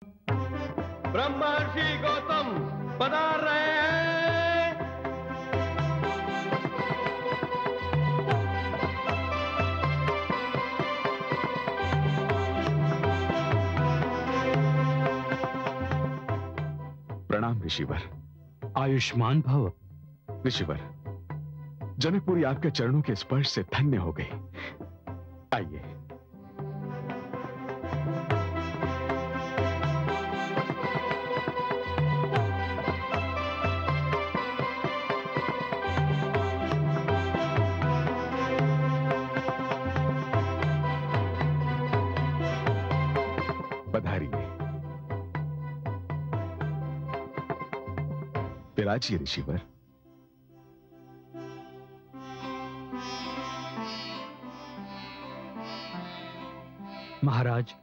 ब्रह्मर्षि गौतम पधार रहे हैं। प्रणाम ऋषिवर। आयुष्मान भव। ऋषिवर, जनकपुरी आपके चरणों के स्पर्श से धन्य हो गई। आइए। पधारिए। विराजिए ऋषिवर। महाराज,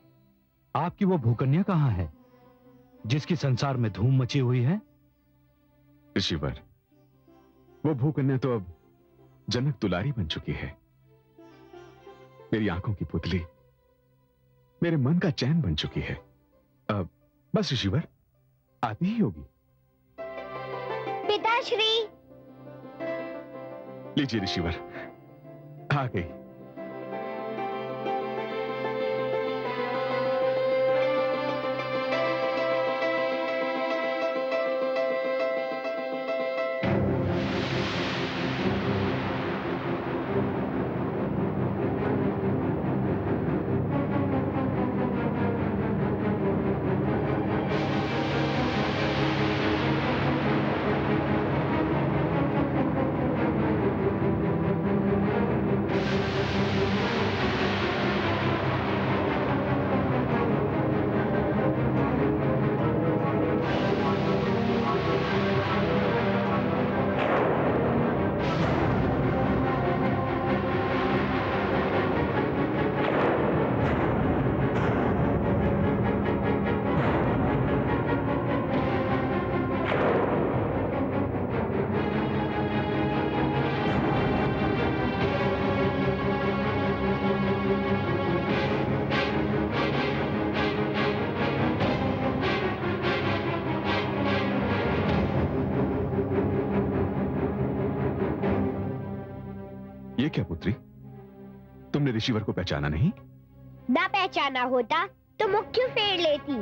आपकी वो भूकन्या कहां है जिसकी संसार में धूम मची हुई है? ऋषिवर, वो भूकन्या तो अब जनक दुलारी बन चुकी है। मेरी आंखों की पुतली, मेरे मन का चैन बन चुकी है। अब बस ऋषिवर, आती ही होगी। पिताश्री। लीजिए ऋषिवर, आ गई। ये क्या पुत्री, तुमने ऋषिवर को पहचाना नहीं? ना पहचाना होता तो मुख क्यों फेर लेती?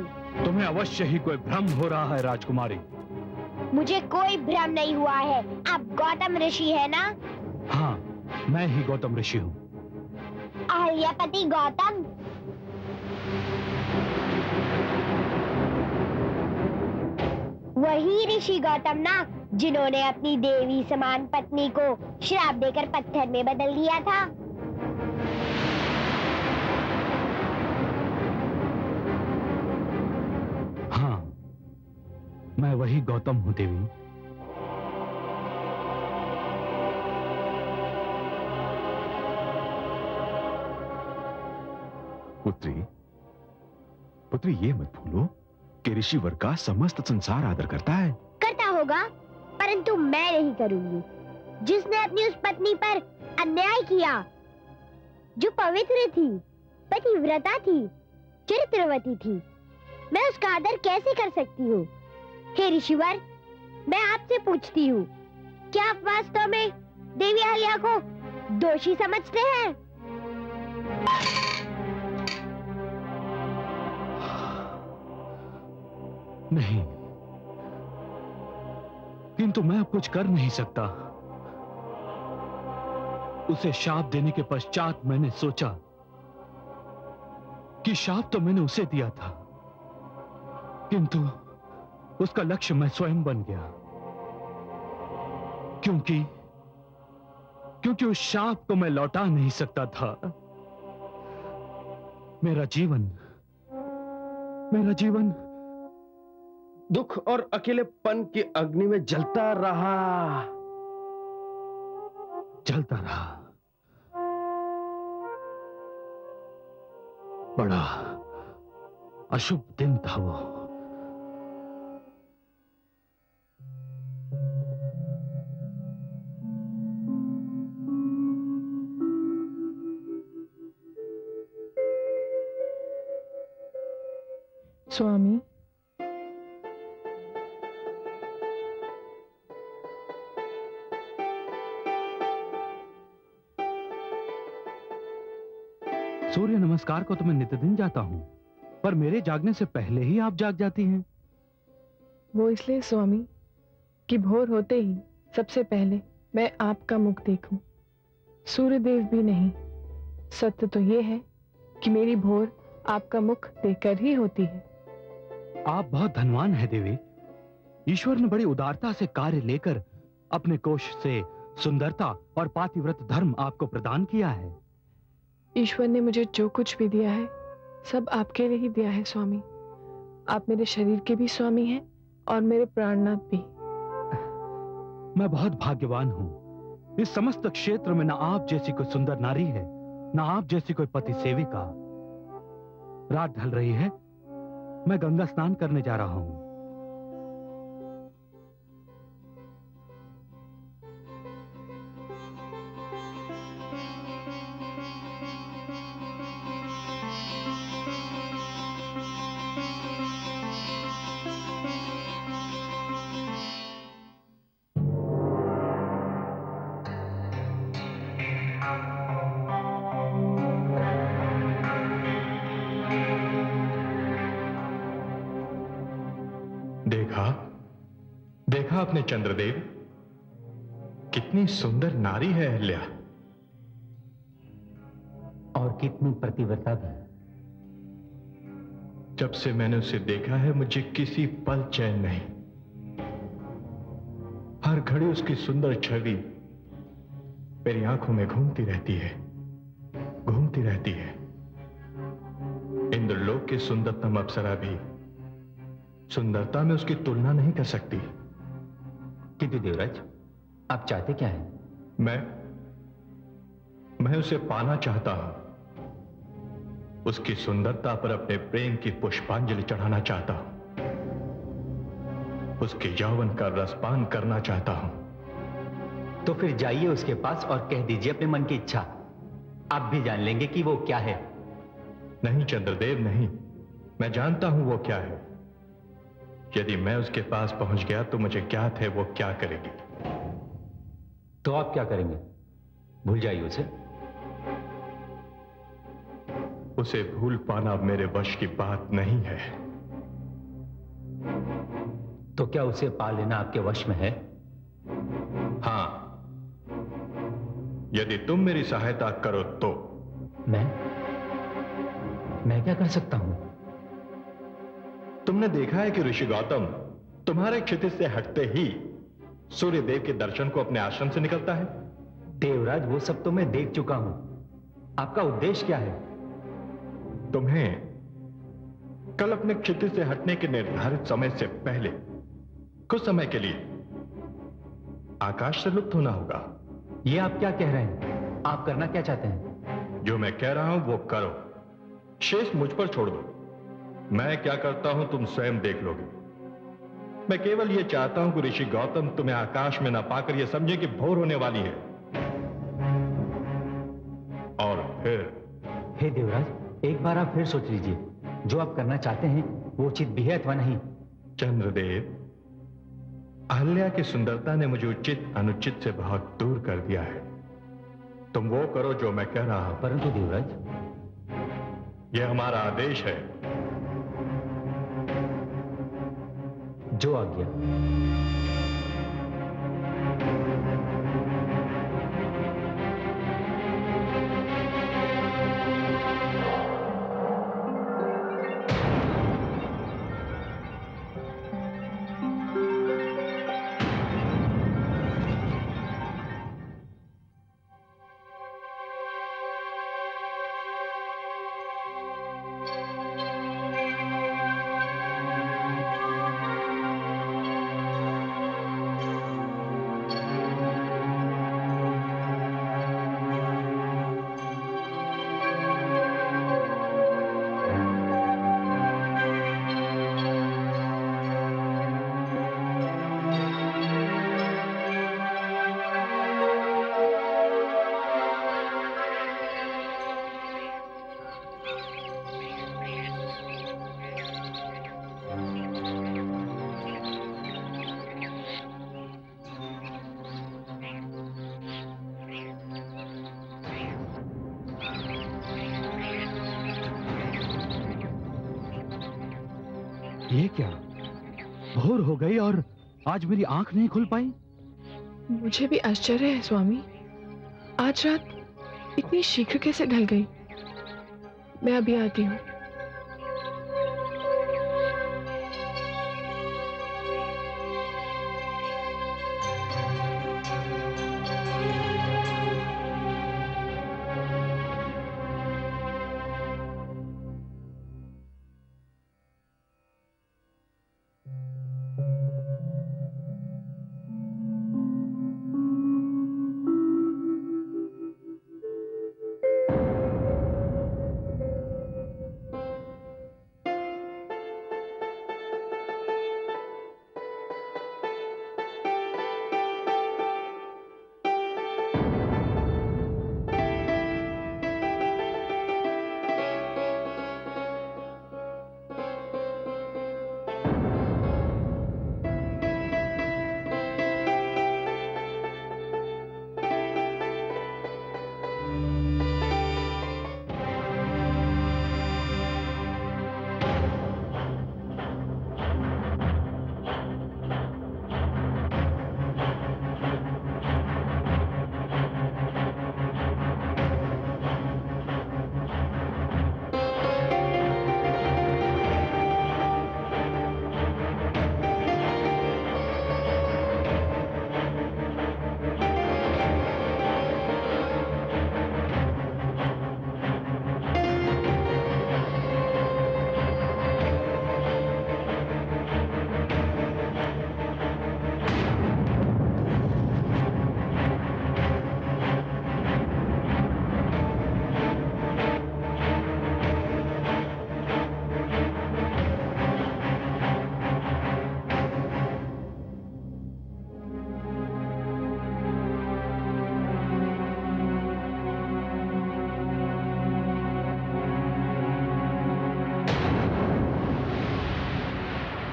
तुम्हें अवश्य ही कोई भ्रम हो रहा है राजकुमारी। मुझे कोई भ्रम नहीं हुआ है। आप गौतम ऋषि है ना? हाँ, मैं ही गौतम ऋषि हूँ। अहल्यापति गौतम। वही ऋषि गौतम ना, जिन्होंने अपनी देवी समान पत्नी को श्राप देकर पत्थर में बदल दिया था। हाँ, मैं वही गौतम हूँ देवी। पुत्री, पुत्री ये मत भूलो कि ऋषिवर का समस्त संसार आदर करता है। करता होगा, परंतु मैं नहीं करूंगी। जिसने अपनी उस पत्नी पर अन्याय किया, जो पवित्र थी, पतिव्रता थी, चरित्रवती थी, मैं उसका आदर कैसे कर सकती हूँ? हे ऋषिवर, मैं आपसे पूछती हूँ, क्या आप वास्तव में देवी अहल्या को दोषी समझते हैं? नहीं, किंतु मैं अब कुछ कर नहीं सकता। उसे शाप देने के पश्चात मैंने सोचा कि शाप तो मैंने उसे दिया था, किंतु उसका लक्ष्य मैं स्वयं बन गया। क्योंकि उस शाप को मैं लौटा नहीं सकता था। मेरा जीवन दुख और अकेलेपन की अग्नि में जलता रहा। बड़ा अशुभ दिन था वो। स्वामी, सूर्य नमस्कार को तो मैं नित्य दिन जाता हूं, पर मेरे जागने से पहले ही आप जाग जाती हैं। वो इसलिए स्वामी कि भोर होते ही सबसे पहले मैं आपका मुख देखूं, सूर्यदेव भी नहीं। सत्य तो ये है कि मेरी भोर आपका मुख देखकर ही होती है। आप बहुत धनवान हैं देवी। ईश्वर ने बड़ी उदारता से कार्य लेकर अपने कोष से सुंदरता और पातिव्रत धर्म आपको प्रदान किया है। ईश्वर ने मुझे जो कुछ भी दिया है सब आपके लिए ही दिया है स्वामी। आप मेरे शरीर के भी स्वामी हैं और मेरे प्राणनाथ भी। मैं बहुत भाग्यवान हूं। इस समस्त क्षेत्र में ना आप जैसी कोई सुंदर नारी है, ना आप जैसी कोई पति सेविका। रात ढल रही है, मैं गंगा स्नान करने जा रहा हूं। देखा आपने चंद्रदेव, कितनी सुंदर नारी है अहल्या, और कितनी प्रतिव्रता भी। जब से मैंने उसे देखा है मुझे किसी पल चैन नहीं। हर घड़ी उसकी सुंदर छवि मेरी आंखों में घूमती रहती है, घूमती रहती है। इंद्रलोक की सुंदरतम अप्सरा भी सुंदरता में उसकी तुलना नहीं कर सकती। किंतु देवराज, आप चाहते क्या हैं? मैं उसे पाना चाहता हूं। उसकी सुंदरता पर अपने प्रेम की पुष्पांजलि चढ़ाना चाहता हूं। उसके यौवन का रसपान करना चाहता हूं। तो फिर जाइए उसके पास और कह दीजिए अपने मन की इच्छा। आप भी जान लेंगे कि वो क्या है। नहीं चंद्रदेव, नहीं। मैं जानता हूं वो क्या है। यदि मैं उसके पास पहुंच गया तो मुझे ज्ञात है वो क्या करेगी। तो आप क्या करेंगे? भूल जाइए उसे। उसे भूल पाना मेरे वश की बात नहीं है। तो क्या उसे पा लेना आपके वश में है? हां, यदि तुम मेरी सहायता करो तो। मैं क्या कर सकता हूं? तुमने देखा है कि ऋषि गौतम तुम्हारे क्षितिज से हटते ही सूर्यदेव के दर्शन को अपने आश्रम से निकलता है। देवराज, वो सब तो मैं देख चुका हूं। आपका उद्देश्य क्या है? तुम्हें कल अपने क्षितिज से हटने के निर्धारित समय से पहले कुछ समय के लिए आकाश से लुप्त होना होगा। ये आप क्या कह रहे हैं? आप करना क्या चाहते हैं? जो मैं कह रहा हूं वो करो, शेष मुझ पर छोड़ दो। मैं क्या करता हूं तुम स्वयं देख लोगे। मैं केवल यह चाहता हूं कि ऋषि गौतम तुम्हें आकाश में न पाकर यह समझे कि भोर होने वाली है। और फिर हे देवराज, एक बार आप फिर सोच लीजिए। जो आप करना चाहते हैं वो उचित भी है अथवा नहीं। चंद्रदेव, अहल्या की सुंदरता ने मुझे उचित अनुचित से बहुत दूर कर दिया है। तुम वो करो जो मैं कह रहा हूं। परंतु देवराज, यह हमारा आदेश है। जो आज्ञा। ये क्या, भोर हो गई और आज मेरी आंख नहीं खुल पाई? मुझे भी आश्चर्य है स्वामी, आज रात इतनी शीघ्र कैसे ढल गई। मैं अभी आती हूँ।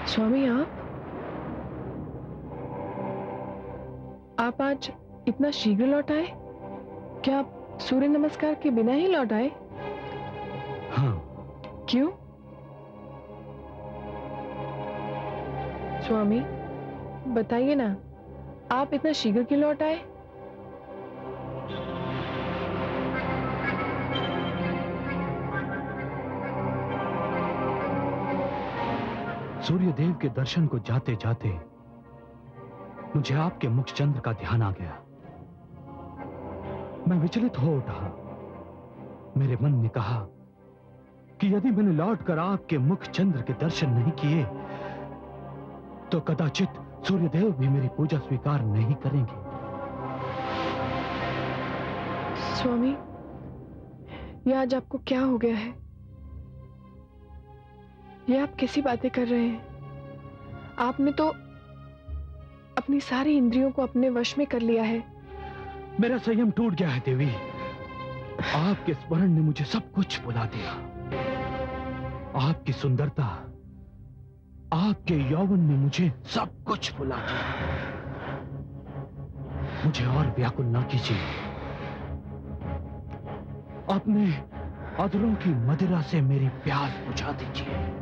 स्वामी, आप आज इतना शीघ्र लौट आए? क्या आप सूर्य नमस्कार के बिना ही लौट आए? हाँ। क्यों? स्वामी बताइए ना, आप इतना शीघ्र क्यों लौट आए? सूर्यदेव के दर्शन को जाते जाते मुझे आपके मुख चंद्र का ध्यान आ गया। मैं विचलित हो उठा। मेरे मन ने कहा कि यदि मैंने लौटकर आपके मुख चंद्र के दर्शन नहीं किए तो कदाचित सूर्यदेव भी मेरी पूजा स्वीकार नहीं करेंगे। स्वामी, ये आज आपको क्या हो गया है? ये आप कैसी बातें कर रहे हैं? आपने तो अपनी सारी इंद्रियों को अपने वश में कर लिया है। मेरा संयम टूट गया है देवी। आपके स्मरण ने मुझे सब कुछ भुला दिया। आपकी सुंदरता, आपके यौवन ने मुझे सब कुछ भुला दिया। मुझे और व्याकुल ना कीजिए। अपने अधरों की मदिरा से मेरी प्यास बुझा दीजिए।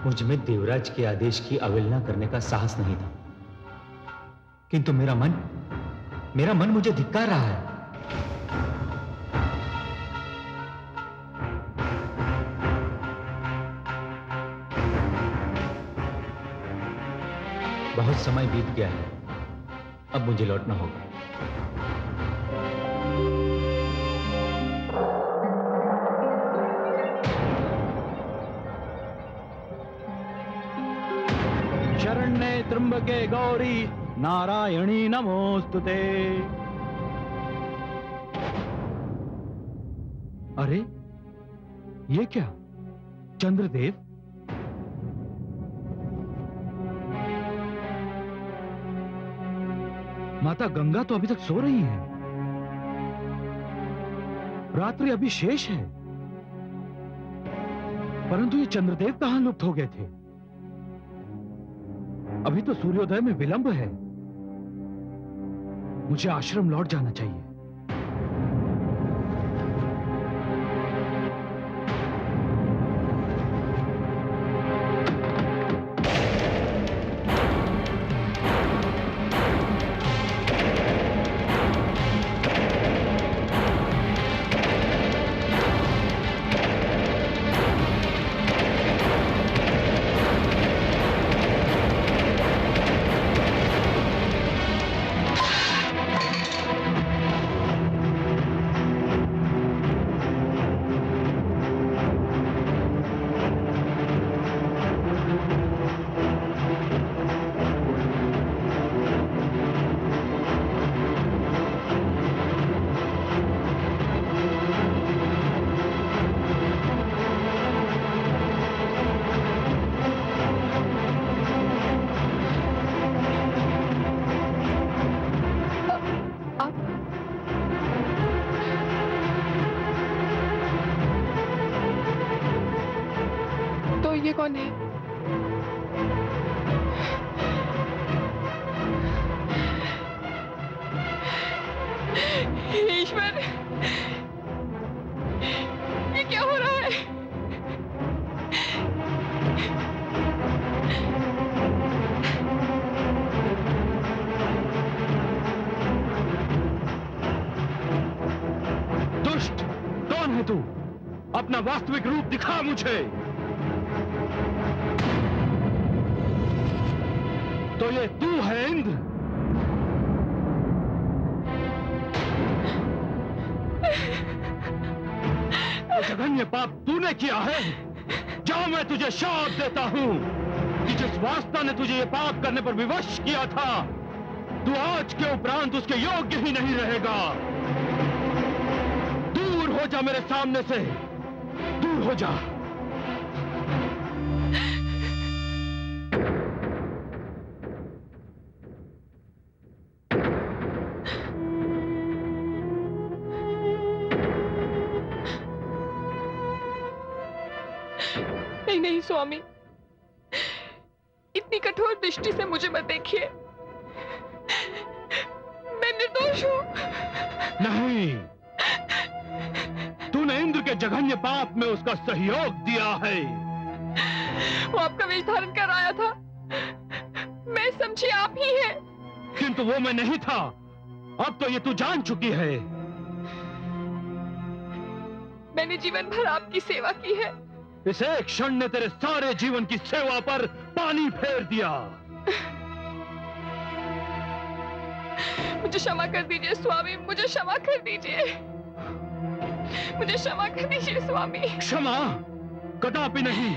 मुझ में देवराज के आदेश की अवहेलना करने का साहस नहीं था, किंतु मेरा मन मुझे धिक्कार रहा है। बहुत समय बीत गया है, अब मुझे लौटना होगा। शरण्ये त्र्यंबके गौरी नारायणी नमोस्तुते। अरे ये क्या, चंद्रदेव? माता गंगा तो अभी तक सो रही है। रात्रि अभी शेष है, परंतु ये चंद्रदेव कहां लुप्त हो गए थे? अभी तो सूर्योदय में विलंब है। मुझे आश्रम लौट जाना चाहिए। ये कौन है? ईश्वर, ये क्या हो रहा है? दुष्ट, कौन है तू? अपना वास्तविक रूप दिखा मुझे। तो ये तू है इंद्र? ये जघन्य पाप तूने किया है। जाओ, मैं तुझे शाप देता हूं कि जिस वास्ता ने तुझे ये पाप करने पर विवश किया था, तू आज के उपरांत उसके योग्य ही नहीं रहेगा। दूर हो जा मेरे सामने से, दूर हो जा। नहीं स्वामी, इतनी कठोर दृष्टि से मुझे मत देखिए। मैं निर्दोष हूं। नहीं, तूने इंद्र के जघन्य पाप में उसका सहयोग दिया है। वो आपका वेश धारण कर आया था, मैं समझी आप ही हैं। किंतु वो मैं नहीं था। अब तो ये तू जान चुकी है। मैंने जीवन भर आपकी सेवा की है। इस एक क्षण ने तेरे सारे जीवन की सेवा पर पानी फेर दिया। मुझे क्षमा कर दीजिए स्वामी, मुझे क्षमा कर दीजिए, मुझे क्षमा कर दीजिए स्वामी। क्षमा कदापि नहीं।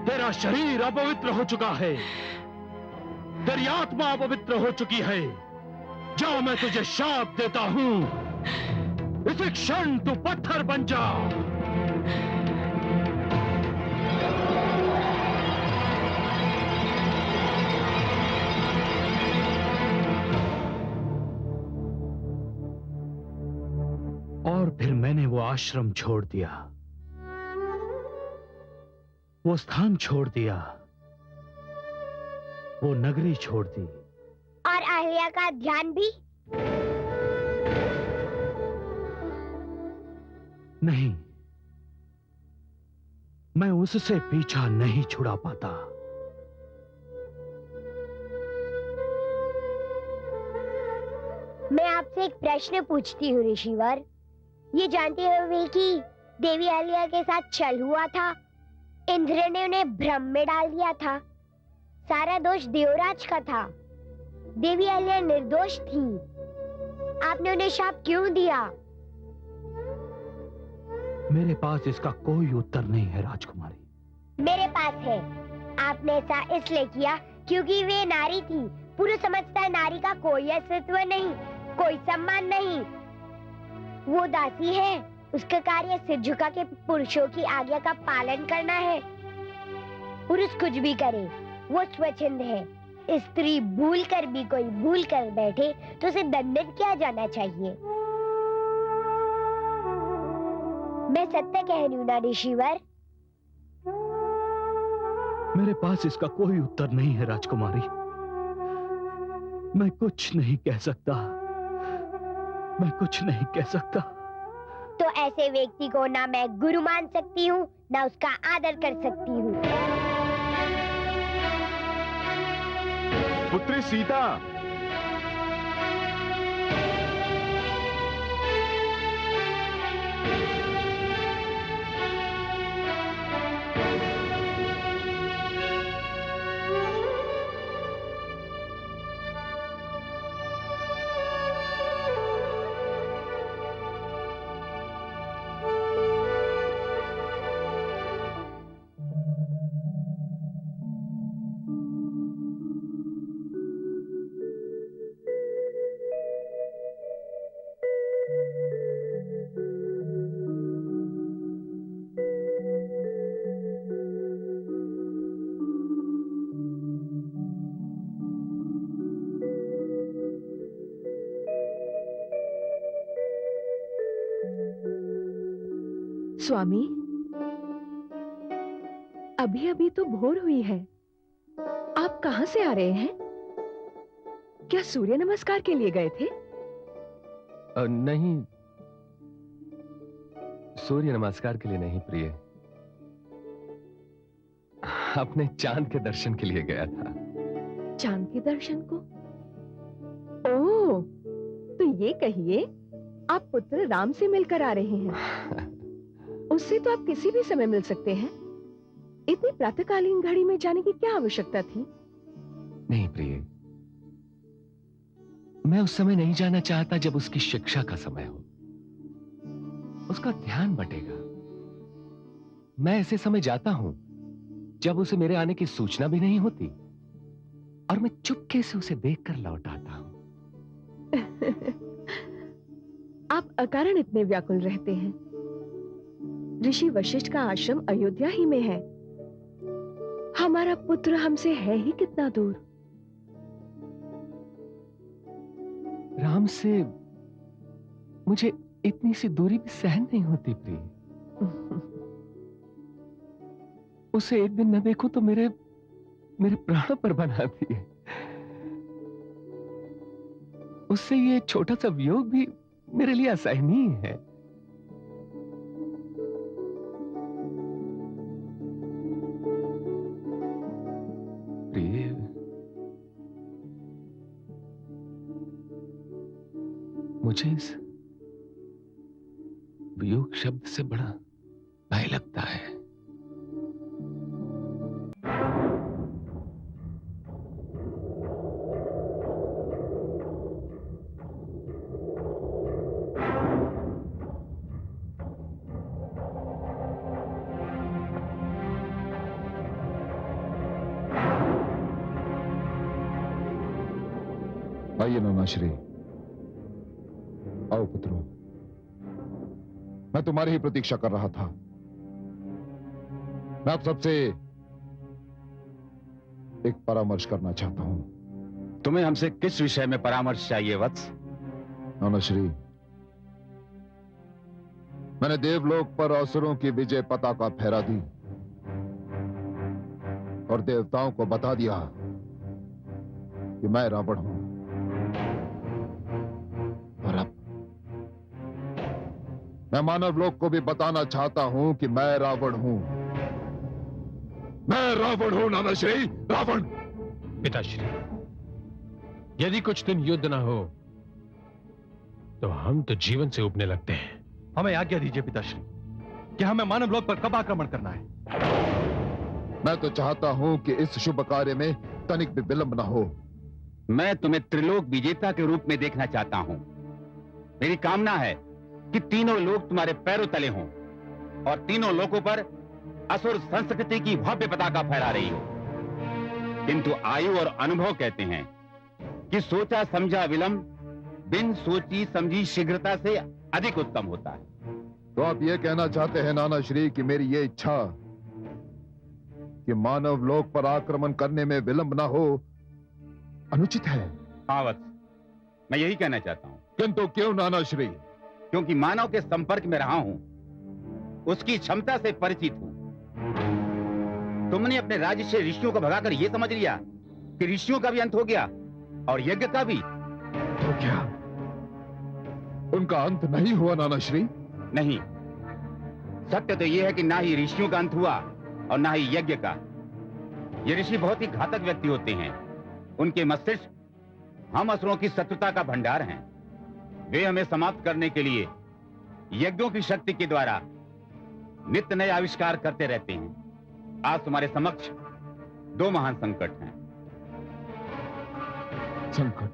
तेरा शरीर अपवित्र हो चुका है, तेरी आत्मा अपवित्र हो चुकी है। जाओ, मैं तुझे शाप देता हूं, इसी क्षण तू पत्थर बन जा। और फिर मैंने वो आश्रम छोड़ दिया, वो स्थान छोड़ दिया, वो नगरी छोड़ दी। और अहिल्या का ध्यान भी? नहीं, मैं उससे पीछा नहीं छुड़ा पाता। मैं आपसे एक प्रश्न पूछती हूँ ऋषिवर। ये जानते हुए कि देवी अहिल्या के साथ छल हुआ था, इंद्र ने उन्हें भ्रम में डाल दिया था, सारा दोष देवराज का था, देवी अहिल्या निर्दोष थी, आपने उन्हें शाप क्यों दिया? मेरे पास इसका कोई उत्तर नहीं है राजकुमारी। मेरे पास है। आपने ऐसा इसलिए किया क्योंकि वे नारी थी। पुरुष समझता है नारी का कोई अस्तित्व नहीं, कोई सम्मान नहीं, वो दासी है, उसका कार्य सिर झुका के पुरुषों की आज्ञा का पालन करना है। पुरुष कुछ भी करे, वो स्वच्छंद है। स्त्री भूल कर भी कोई भूल कर बैठे तो उसे दंडित किया जाना चाहिए। मैं सत्य कह रही हूँ ना ऋषिवर? मेरे पास इसका कोई उत्तर नहीं है राजकुमारी। मैं कुछ नहीं कह सकता, मैं कुछ नहीं कह सकता। तो ऐसे व्यक्ति को ना मैं गुरु मान सकती हूँ, ना उसका आदर कर सकती हूँ। पुत्री सीता, स्वामी, अभी अभी तो भोर हुई है, आप कहां से आ रहे हैं? क्या सूर्य नमस्कार के लिए गए थे? नहीं, सूर्य नमस्कार के लिए नहीं प्रिय, अपने चांद के दर्शन के लिए गया था। चांद के दर्शन को? ओह, तो ये कहिए आप पुत्र राम से मिलकर आ रहे हैं। उससे तो आप किसी भी समय मिल सकते हैं। इतनी प्रातःकालीन घड़ी में जाने की क्या आवश्यकता थी? नहीं प्रिय, मैं उस समय नहीं जाना चाहता जब उसकी शिक्षा का समय हो, उसका ध्यान बटेगा। मैं ऐसे समय जाता हूं जब उसे मेरे आने की सूचना भी नहीं होती, और मैं चुपके से उसे देखकर लौट आता हूं। आप अकारण इतने व्याकुल रहते हैं। ऋषि वशिष्ठ का आश्रम अयोध्या ही में है। हमारा पुत्र हमसे है ही कितना दूर। राम से मुझे इतनी सी दूरी भी सहन नहीं होती प्रिय। उसे एक दिन न देखूं तो मेरे प्राण पर बनाती है। उससे ये छोटा सा वियोग भी मेरे लिए असहनीय है। प्रिय, मुझे इस वियोग शब्द से बड़ा भय लगता है। आइए नानाश्री, आओ पुत्रों, मैं तुम्हारी ही प्रतीक्षा कर रहा था। मैं आप सबसे एक परामर्श करना चाहता हूं। तुम्हें हमसे किस विषय में परामर्श चाहिए वत्स? नानाश्री, मैंने देवलोक पर असुरों की विजय पताका फहरा दी और देवताओं को बता दिया कि मैं रावण हूं। और अब मैं मानव लोक को भी बताना चाहता हूं कि मैं रावण हूं। मैं रावण हूं नानाश्री, रावण। पिताश्री, यदि कुछ दिन युद्ध ना हो तो हम तो जीवन से उबने लगते हैं। हमें आज्ञा दीजिए पिताश्री कि हमें मानव लोक पर कब आक्रमण करना है। मैं तो चाहता हूं कि इस शुभ कार्य में तनिक भी विलंब ना हो। मैं तुम्हें त्रिलोक विजेता के रूप में देखना चाहता हूं। मेरी कामना है कि तीनों लोक तुम्हारे पैरों तले हों और तीनों लोकों पर असुर संस्कृति की भव्य पताका फहरा रही हो। किंतु आयु और अनुभव कहते हैं कि सोचा समझा विलंब बिन सोची समझी शीघ्रता से अधिक उत्तम होता है। तो आप ये कहना चाहते हैं नानाश्री कि मेरी ये इच्छा कि मानव लोक पर आक्रमण करने में विलंब ना हो अनुचित है? हाँ वत्स, मैं यही कहना चाहता हूं। किंतु क्यों नानाश्री? क्योंकि मानव के संपर्क में रहा हूं, उसकी क्षमता से परिचित हूं। तुमने अपने राज्य से ऋषियों को भगाकर यह समझ लिया कि ऋषियों का भी अंत हो गया, और यज्ञ का भी। तो क्या उनका अंत नहीं हुआ नाना श्री? नहीं, सत्य तो यह है कि ना ही ऋषियों का अंत हुआ और ना ही यज्ञ का। ये ऋषि बहुत ही घातक व्यक्ति होते हैं। उनके मस्तिष्क हम असुरों की शत्रुता का भंडार हैं। वे हमें समाप्त करने के लिए यज्ञों की शक्ति के द्वारा नित्य नए आविष्कार करते रहते हैं। आज तुम्हारे समक्ष दो महान संकट हैं। संकट?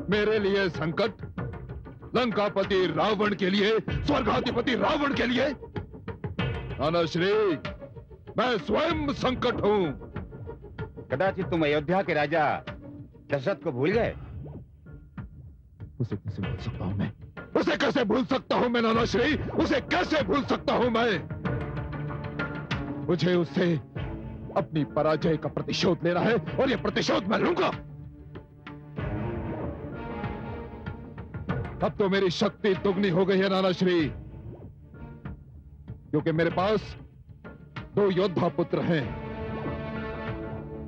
मेरे लिए संकट? लंकापति रावण के लिए, स्वर्गाधिपति रावण के लिए? नाना श्री, मैं स्वयं संकट हूं। कदाचित तुम अयोध्या के राजा दशरथ को भूल गए। उसे कैसे भूल सकता हूं मैं? उसे कैसे भूल सकता हूं मैं नाना श्री? उसे कैसे भूल सकता हूं मैं? मुझे उससे अपनी पराजय का प्रतिशोध लेना है और यह प्रतिशोध मैं लूंगा। अब तो मेरी शक्ति दुगनी हो गई है नाना श्री, क्योंकि मेरे पास 2 योद्धा पुत्र हैं।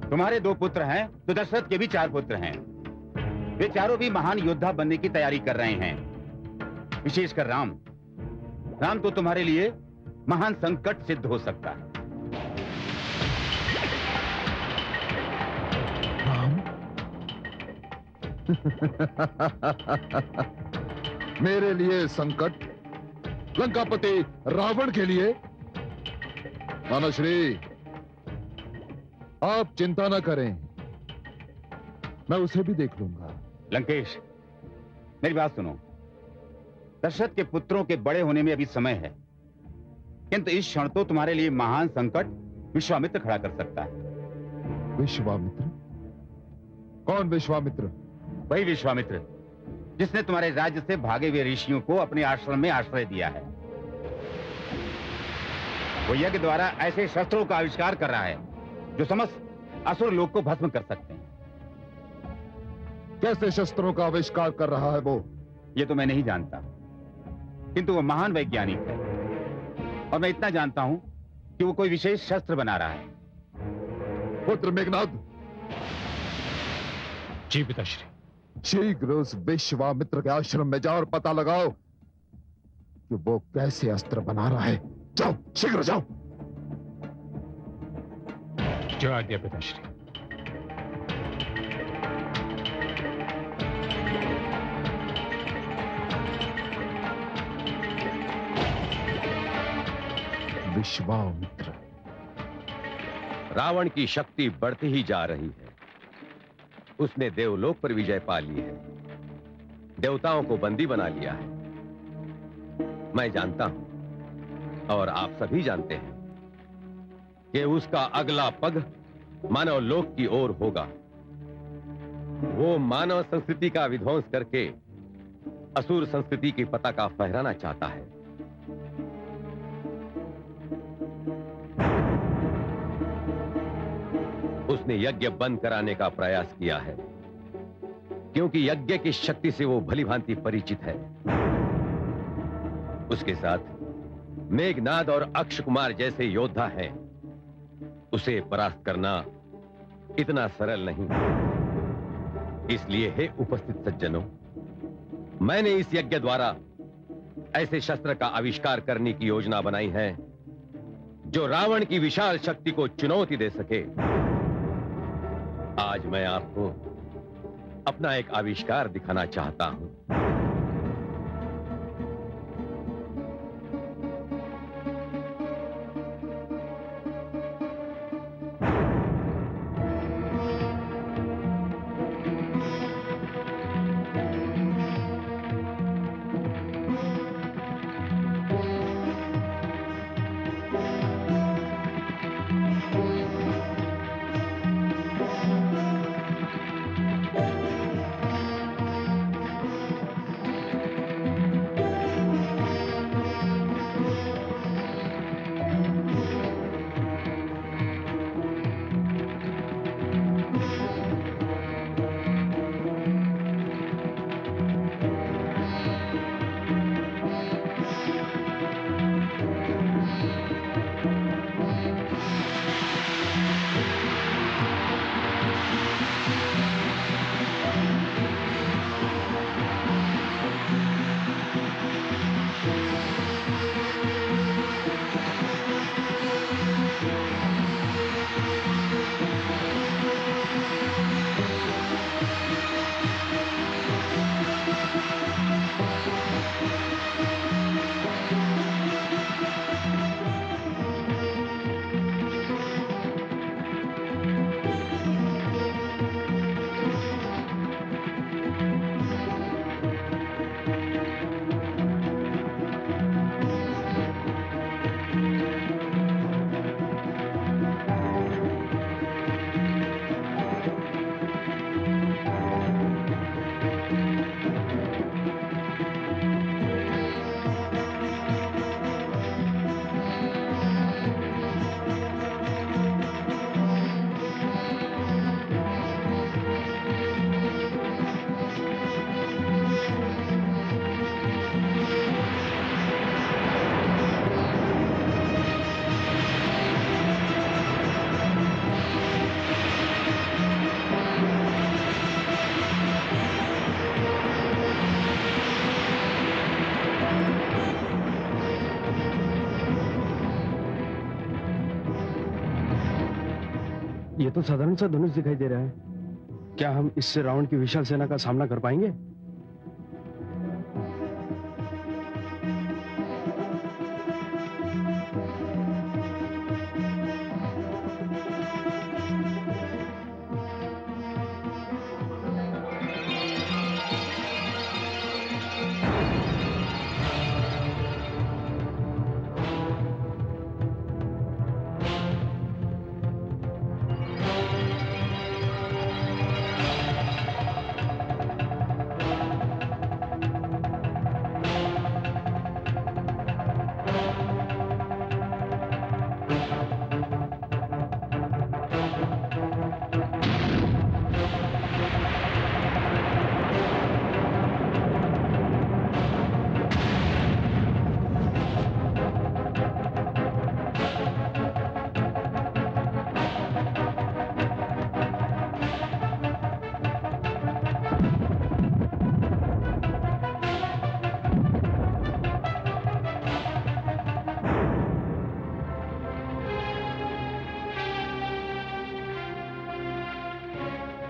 तुम्हारे 2 पुत्र हैं तो दशरथ के भी 4 पुत्र हैं। वे चारों भी महान योद्धा बनने की तैयारी कर रहे हैं। विशेषकर राम। राम तो तुम्हारे लिए महान संकट सिद्ध हो सकता है। मेरे लिए संकट? लंकापति रावण के लिए? नाना श्री, आप चिंता न करें, मैं उसे भी देख लूंगा। लंकेश, मेरी बात सुनो। दशरथ के पुत्रों के बड़े होने में अभी समय है, किंतु इस क्षण तो तुम्हारे लिए महान संकट विश्वामित्र खड़ा कर सकता है। विश्वामित्र? कौन विश्वामित्र? वही विश्वामित्र जिसने तुम्हारे राज्य से भागे हुए ऋषियों को अपने आश्रम में आश्रय दिया है। वो यज्ञ द्वारा ऐसे शस्त्रों का आविष्कार कर रहा है जो समस्त असुर लोक को भस्म कर सकते हैं। कैसे शस्त्रों का आविष्कार कर रहा है वो? ये तो मैं नहीं जानता, किंतु वो महान वैज्ञानिक है और मैं इतना जानता हूं कि वो कोई विशेष शस्त्र बना रहा है। पुत्र मेघनाद, जी पिताश्री। शीघ्र उस विश्वामित्र के आश्रम में जाओ और पता लगाओ कि वो कैसे अस्त्र बना रहा है। जाओ, शीघ्र जाओ। जो आज्ञा पिताश्री। विश्वामित्र। रावण की शक्ति बढ़ती ही जा रही है। उसने देवलोक पर विजय पा ली है, देवताओं को बंदी बना लिया है। मैं जानता हूं और आप सभी जानते हैं कि उसका अगला पग मानव लोक की ओर होगा। वो मानव संस्कृति का विध्वंस करके असुर संस्कृति की पताका फहराना चाहता है। उसने यज्ञ बंद कराने का प्रयास किया है, क्योंकि यज्ञ की शक्ति से वो भलीभांति परिचित है। उसके साथ मेघनाद और अक्ष कुमार जैसे योद्धा हैं। उसे परास्त करना इतना सरल नहीं। इसलिए हे उपस्थित सज्जनों, मैंने इस यज्ञ द्वारा ऐसे शस्त्र का आविष्कार करने की योजना बनाई है जो रावण की विशाल शक्ति को चुनौती दे सके। आज मैं आपको अपना एक आविष्कार दिखाना चाहता हूं। ये तो साधारण सा धनुष दिखाई दे रहा है। क्या हम इससे रावण की विशाल सेना का सामना कर पाएंगे?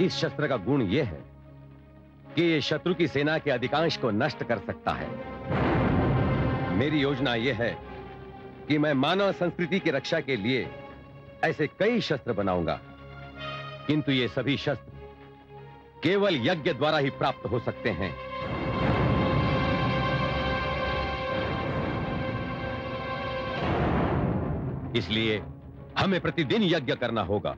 इस शस्त्र का गुण यह है कि ये शत्रु की सेना के अधिकांश को नष्ट कर सकता है। मेरी योजना यह है कि मैं मानव संस्कृति की रक्षा के लिए ऐसे कई शस्त्र बनाऊंगा, किंतु ये सभी शस्त्र केवल यज्ञ द्वारा ही प्राप्त हो सकते हैं। इसलिए हमें प्रतिदिन यज्ञ करना होगा।